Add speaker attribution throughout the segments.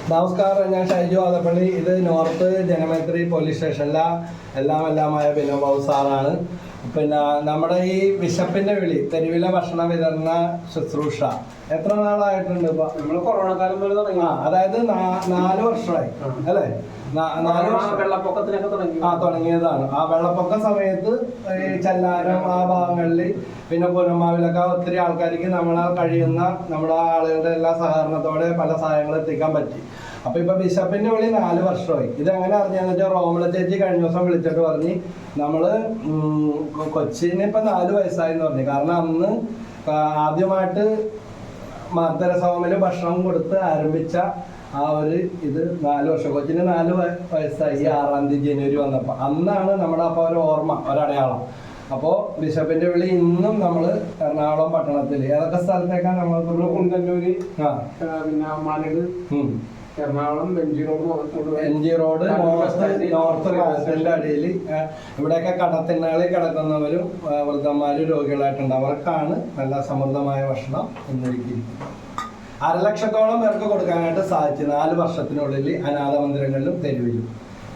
Speaker 1: നമസ്കാരം, ഞാൻ ഷൈജു ആദപ്പള്ളി. ഇത് നോർത്ത് ജനമൈത്രി പോലീസ് സ്റ്റേഷനിലെ എല്ലാമായ ബിനോബാബു സാറാണ്. പിന്നെ നമ്മുടെ ഈ ബിഷപ്പിന്റെ വിളി തെരുവിലെ ഭക്ഷണ വിതരണ ശുശ്രൂഷ എത്ര നാളായിട്ടുണ്ട്?
Speaker 2: നമ്മള് കൊറോണ കാലം പോലെ തുടങ്ങി.
Speaker 1: അതായത് 4 വർഷമായി അല്ലേ? 4 വർഷം
Speaker 2: വെള്ളപ്പൊക്കത്തിനൊക്കെ
Speaker 1: തുടങ്ങിയതാണ്. ആ വെള്ളപ്പൊക്ക സമയത്ത് ഈ ചെല്ലാനം ആ ഭാഗങ്ങളിൽ പിന്നെ പുനമാവിലൊക്കെ ഒത്തിരി ആൾക്കാർക്ക് നമ്മളാൽ കഴിയുന്ന നമ്മുടെ ആളുകളുടെ എല്ലാ സഹകരണത്തോടെ പല സഹായങ്ങളും എത്തിക്കാൻ പറ്റി. അപ്പൊ ഇപ്പൊ ബിഷപ്പിന്റെ വിളി 4 വർഷമായി. ഇതെങ്ങനെ അറിഞ്ഞാന്ന് വെച്ചാൽ റോമല ചേച്ചി കഴിഞ്ഞ ദിവസം വിളിച്ചിട്ട് പറഞ്ഞ് നമ്മള് കൊച്ചിന് ഇപ്പൊ 4 വയസ്സായെന്ന് പറഞ്ഞു. കാരണം അന്ന് ആദ്യമായിട്ട് മാർത്തരസോമില് ഭക്ഷണം കൊടുത്ത് ആരംഭിച്ച ആ ഒരു ഇത് 4 വർഷം. കൊച്ചിന് 4 വയസ്സായി 6-ാം തീയതി ജനുവരി വന്നപ്പോ. അന്നാണ് നമ്മുടെ അപ്പൊ ഒരു ഓർമ്മ, ഒരടയാളം. അപ്പോ ബിഷപ്പിന്റെ വിളി ഇന്നും നമ്മള് എറണാകുളം പട്ടണത്തില് ഏതൊക്കെ സ്ഥലത്തേക്കാണ് നമ്മൾ?
Speaker 2: കുണ്ടന്നൂര്, പിന്നെ മാനട്, Ernakulam M G road
Speaker 1: north ക്ലാസിന്റെ അടിയിൽ ഇവിടെയൊക്കെ കടത്തിനാളിൽ കിടക്കുന്നവരും വൃദ്ധന്മാരും രോഗികളായിട്ടുണ്ട്. അവർക്കാണ് നല്ല സമൃദ്ധമായ ഭക്ഷണം എന്നൊരുക്കിയിരിക്കുന്നത്. 1,00,000-ഓളം പേർക്ക് കൊടുക്കാനായിട്ട് സാധിച്ചു 4 വർഷത്തിനുള്ളിൽ അനാഥ മന്ദിരങ്ങളിലും തെരുവിലും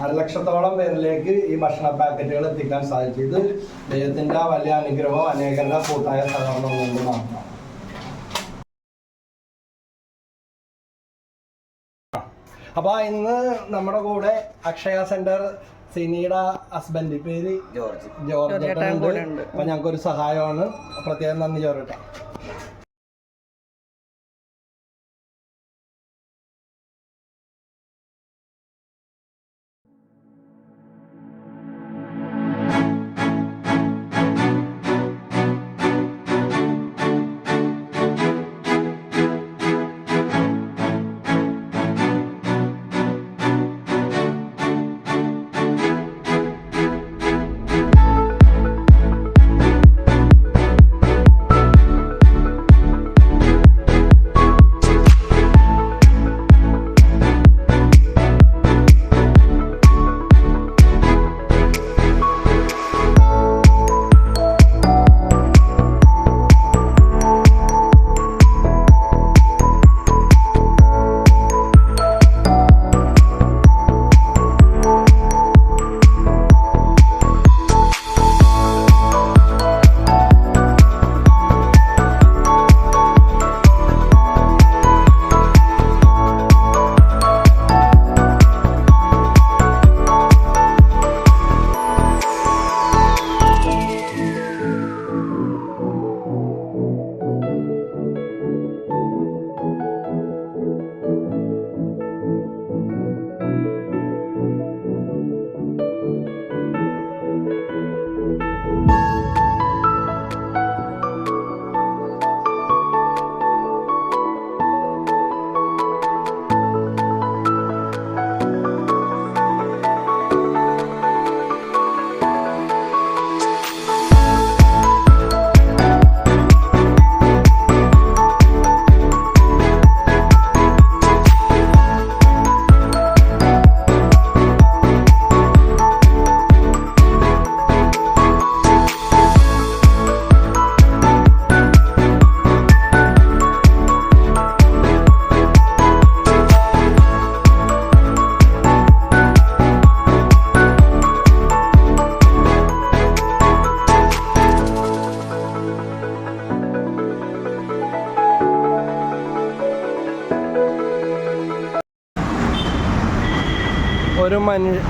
Speaker 1: 1,00,000-ഓളം പേരിലേക്ക് ഈ ഭക്ഷണ പാക്കറ്റുകൾ എത്തിക്കാൻ സാധിച്ചു. ഇത് ദൈവത്തിന്റെ വലിയ അനുഗ്രഹവും അനേകരുടെ കൂട്ടായ സഹകരണം കൊണ്ട് മാത്രം. അപ്പൊ ഇന്ന് നമ്മുടെ കൂടെ അക്ഷയ സെന്റർ സിനിയുടെ ഹസ്ബൻഡ്, പേര് ജോർജ് ഉണ്ട്. അപ്പൊ ഞങ്ങൾക്കൊരു സഹായമാണ്. പ്രത്യേകം നന്ദി ജോർജ്.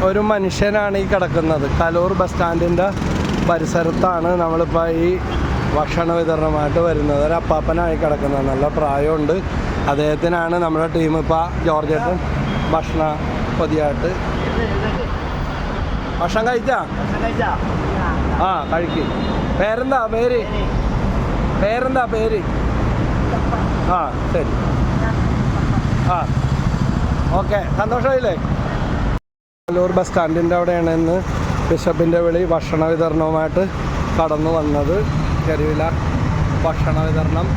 Speaker 1: ഒരു മനുഷ്യനാണ് ഈ കിടക്കുന്നത്. കലൂർ ബസ് സ്റ്റാൻഡിൻ്റെ പരിസരത്താണ് നമ്മളിപ്പോൾ ഈ ഭക്ഷണ വിതരണമായിട്ട് വരുന്നത്. ഒരു അപ്പാപ്പനായി കിടക്കുന്നത്, നല്ല പ്രായമുണ്ട്. അദ്ദേഹത്തിനാണ് നമ്മുടെ ടീം ഇപ്പോൾ ജോർജേട്ടൻ ഭക്ഷണ പൊതിയായിട്ട്. ഭക്ഷണം കഴിച്ചാ? ആ, കഴിക്കും. പേരെന്താ പേര്? ആ, ശരി. ആ, ഓക്കെ, സന്തോഷമായില്ലേ? കലൂർ ബസ് സ്റ്റാൻഡിൻ്റെ അവിടെയാണ് ഇന്ന് ബിഷപ്പിൻ്റെ വിളി ഭക്ഷണ വിതരണവുമായിട്ട് കടന്നു വന്നത്. തെരുവില ഭക്ഷണ വിതരണം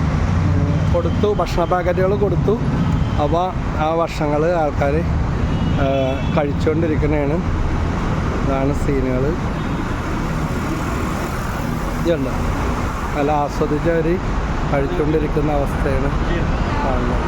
Speaker 1: കൊടുത്തു, ഭക്ഷണ പാക്കറ്റുകൾ കൊടുത്തു. അപ്പോൾ ആ ഭക്ഷണങ്ങൾ ആൾക്കാർ കഴിച്ചുകൊണ്ടിരിക്കുന്നതാണ്. ഇതാണ് സീനുകൾ. ഇതുണ്ട്, നല്ല ആസ്വദിച്ചവർ കഴിച്ചുകൊണ്ടിരിക്കുന്ന അവസ്ഥയാണ് കാണുന്നത്.